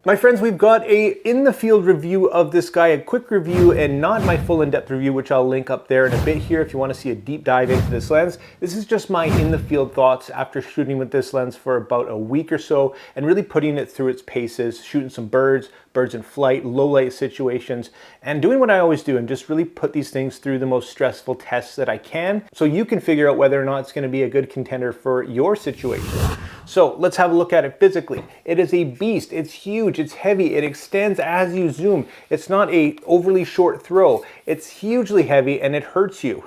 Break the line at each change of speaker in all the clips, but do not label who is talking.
My friends, we've got a in the field review of this guy, a quick review and not my full in-depth review, which I'll link up there in a bit here if you want to see a deep dive into this lens. This is just my in the field thoughts after shooting with this lens for about a week or so and really putting it through its paces, shooting some birds in flight, low light situations, and doing what I always do and just really put these things through the most stressful tests that I can so you can figure out whether or not it's going to be a good contender for your situation. So let's have a look at it physically. It is a beast. It's huge. It's heavy. It extends as you zoom. It's not a overly short throw. It's hugely heavy and it hurts you.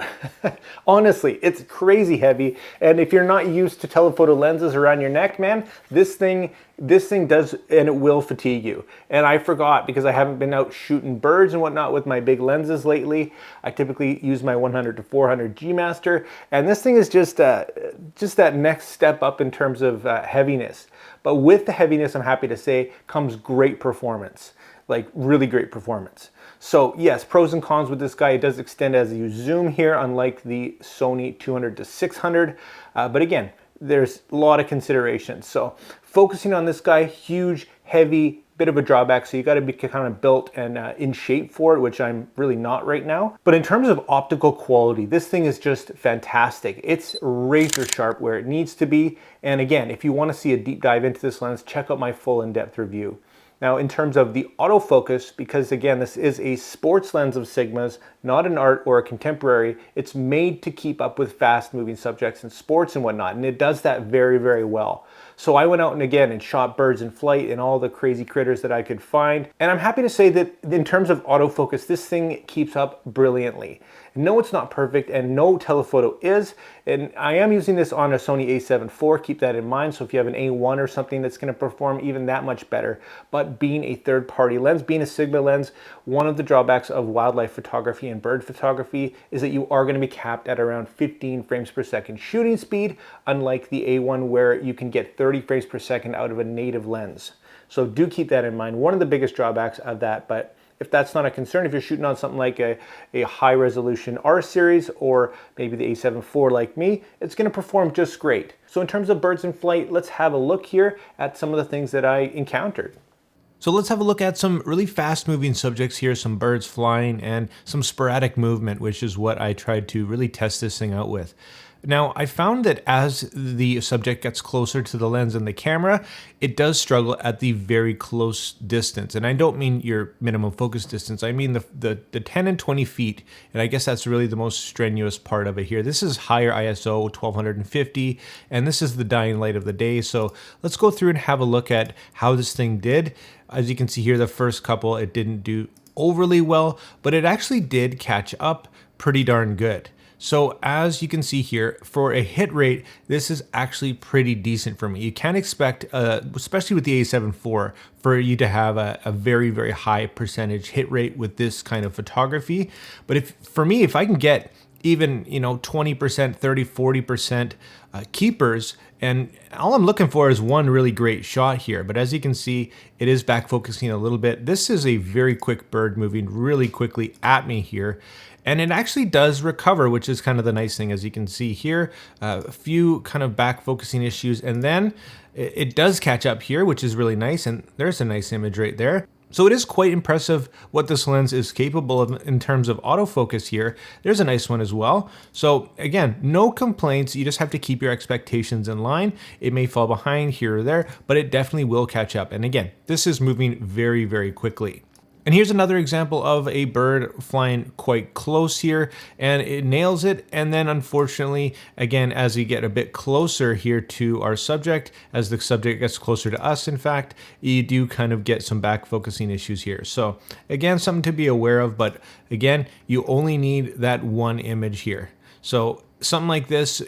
Honestly, it's crazy heavy. And if you're not used to telephoto lenses around your neck, man, this thing does, and it will fatigue you. And I forgot because I haven't been out shooting birds and whatnot with my big lenses lately. I typically use my 100-400 G Master, and this thing is just that next step up in terms of heaviness. But with the heaviness, I'm happy to say, comes great performance, like really great performance. So yes, pros and cons with this guy. It does extend as you zoom here, unlike the Sony 200-600. But again, there's a lot of considerations. So focusing on this guy, huge, heavy, bit of a drawback. So you got to be kind of built and in shape for it, which I'm really not right now. But in terms of optical quality, this thing is just fantastic. It's razor sharp where it needs to be. And again, if you want to see a deep dive into this lens, check out my full in-depth review. Now, in terms of the autofocus, because again, this is a sports lens of Sigma's, not an art or a contemporary, it's made to keep up with fast moving subjects in sports and whatnot, and it does that very, very well. So I went out and again and shot birds in flight and all the crazy critters that I could find. And I'm happy to say that in terms of autofocus, this thing keeps up brilliantly. No, it's not perfect, and no telephoto is. And I am using this on a Sony A7 IV, keep that in mind. So if you have an A1 or something, that's gonna perform even that much better. But being a third-party lens, being a Sigma lens, one of the drawbacks of wildlife photography and bird photography is that you are gonna be capped at around 15 frames per second shooting speed, unlike the A1 where you can get 30 frames per second out of a native lens. So do keep that in mind. One of the biggest drawbacks of that, but if that's not a concern, if you're shooting on something like a high resolution R series or maybe the A7 IV like me, it's gonna perform just great. So in terms of birds in flight, let's have a look here at some of the things that I encountered. So let's have a look at some really fast moving subjects here, some birds flying and some sporadic movement, which is what I tried to really test this thing out with. Now, I found that as the subject gets closer to the lens and the camera, it does struggle at the very close distance. And I don't mean your minimum focus distance, I mean the 10 and 20 feet. And I guess that's really the most strenuous part of it here. This is higher ISO, 1250, and this is the dying light of the day. So let's go through and have a look at how this thing did. As you can see here, the first couple, it didn't do overly well, but it actually did catch up pretty darn good. So as you can see here, for a hit rate, this is actually pretty decent for me. You can't expect, especially with the A7 IV, for you to have a very, very high percentage hit rate with this kind of photography. But for me, if I can get even 20%, 30, 40% keepers, and all I'm looking for is one really great shot here. But as you can see, it is back focusing a little bit. This is a very quick bird moving really quickly at me here. And it actually does recover, which is kind of the nice thing. As you can see here, a few kind of back focusing issues, and then it does catch up here, which is really nice. And there's a nice image right there. So it is quite impressive what this lens is capable of in terms of autofocus here. There's a nice one as well. So again, no complaints. You just have to keep your expectations in line. It may fall behind here or there, but it definitely will catch up. And again, this is moving very, very quickly. And here's another example of a bird flying quite close here, and it nails it. And then unfortunately, again, as we get a bit closer here to our subject, as the subject gets closer to us, in fact, you do kind of get some back focusing issues here. So again, something to be aware of, but again, you only need that one image here. So something like this,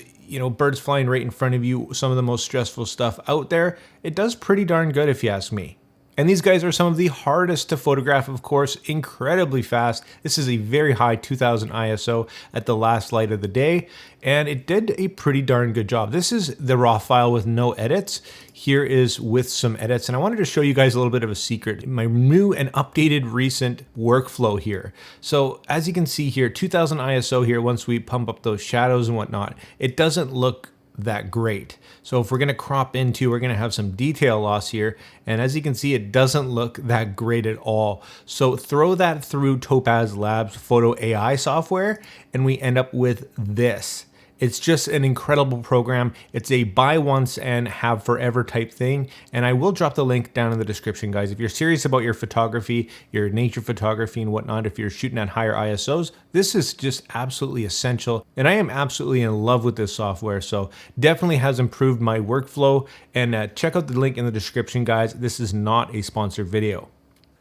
birds flying right in front of you, some of the most stressful stuff out there, it does pretty darn good if you ask me. And these guys are some of the hardest to photograph, of course, incredibly fast. This is a very high 2000 ISO at the last light of the day, and it did a pretty darn good job. This is the raw file with no edits. Here is with some edits, and I wanted to show you guys a little bit of a secret, my new and updated recent workflow here. So as you can see here, 2000 ISO here, once we pump up those shadows and whatnot, it doesn't look
that great. So if we're gonna crop into, we're gonna have some detail loss here. And as you can see, it doesn't look that great at all. So throw that through Topaz Labs Photo AI software, and we end up with this. It's just an incredible program. It's a buy once and have forever type thing. And I will drop the link down in the description, guys. If you're serious about your photography, your nature photography and whatnot, if you're shooting at higher ISOs, this is just absolutely essential. And I am absolutely in love with this software. So definitely has improved my workflow. And check out the link in the description, guys. This is not a sponsored video.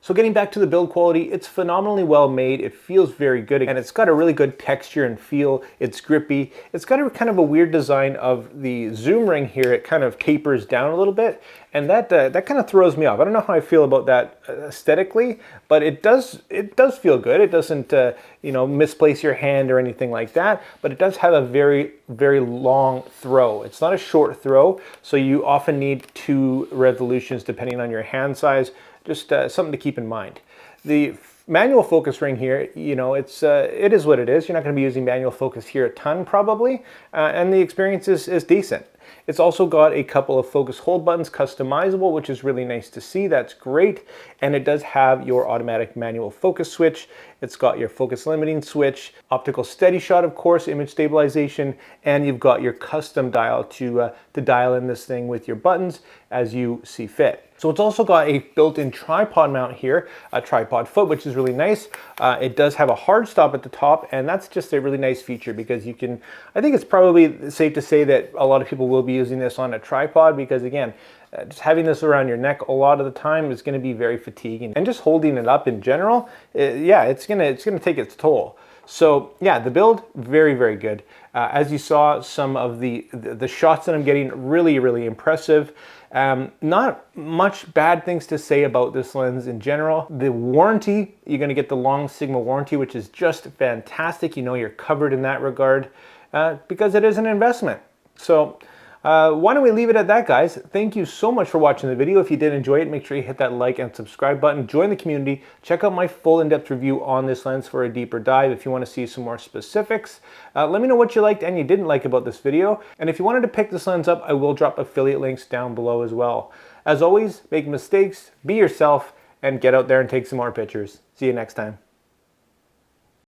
So getting back to the build quality, it's phenomenally well made. It feels very good, and it's got a really good texture and feel. It's grippy. It's got a kind of a weird design of the zoom ring here. It kind of tapers down a little bit, and that kind of throws me off. I don't know how I feel about that aesthetically, but it does feel good. It doesn't you know, misplace your hand or anything like that, but it does have a very, very long throw. It's not a short throw, so you often need 2 revolutions depending on your hand size. Just something to keep in mind. The manual focus ring here, you know, it is what it is. You're not going to be using manual focus here a ton probably, and the experience is decent. It's also got a couple of focus hold buttons, customizable, which is really nice to see. That's great. And it does have your automatic manual focus switch. It's got your focus limiting switch, optical steady shot, of course, image stabilization, and you've got your custom dial to dial in this thing with your buttons as you see fit. So it's also got a built-in tripod mount here, a tripod foot, which is really nice. It does have a hard stop at the top, and that's just a really nice feature because you can, I think it's probably safe to say that a lot of people will be using this on a tripod because, again, just having this around your neck a lot of the time is going to be very fatiguing, and just holding it up in general, yeah, it's gonna take its toll. So yeah, the build, very, very good. As you saw, some of the shots that I'm getting, really, really impressive. Not much bad things to say about this lens in general. The warranty, you're going to get the long Sigma warranty, which is just fantastic. You know you're covered in that regard because it is an investment. So why don't we leave it at that, guys? Thank you so much for watching the video. If you did enjoy it, make sure you hit that like and subscribe button. Join the community. Check out my full in-depth review on this lens for a deeper dive if you want to see some more specifics. Let me know what you liked and you didn't like about this video. And if you wanted to pick this lens up, I will drop affiliate links down below as well. As always, make mistakes, be yourself, and get out there and take some more pictures. See you next time.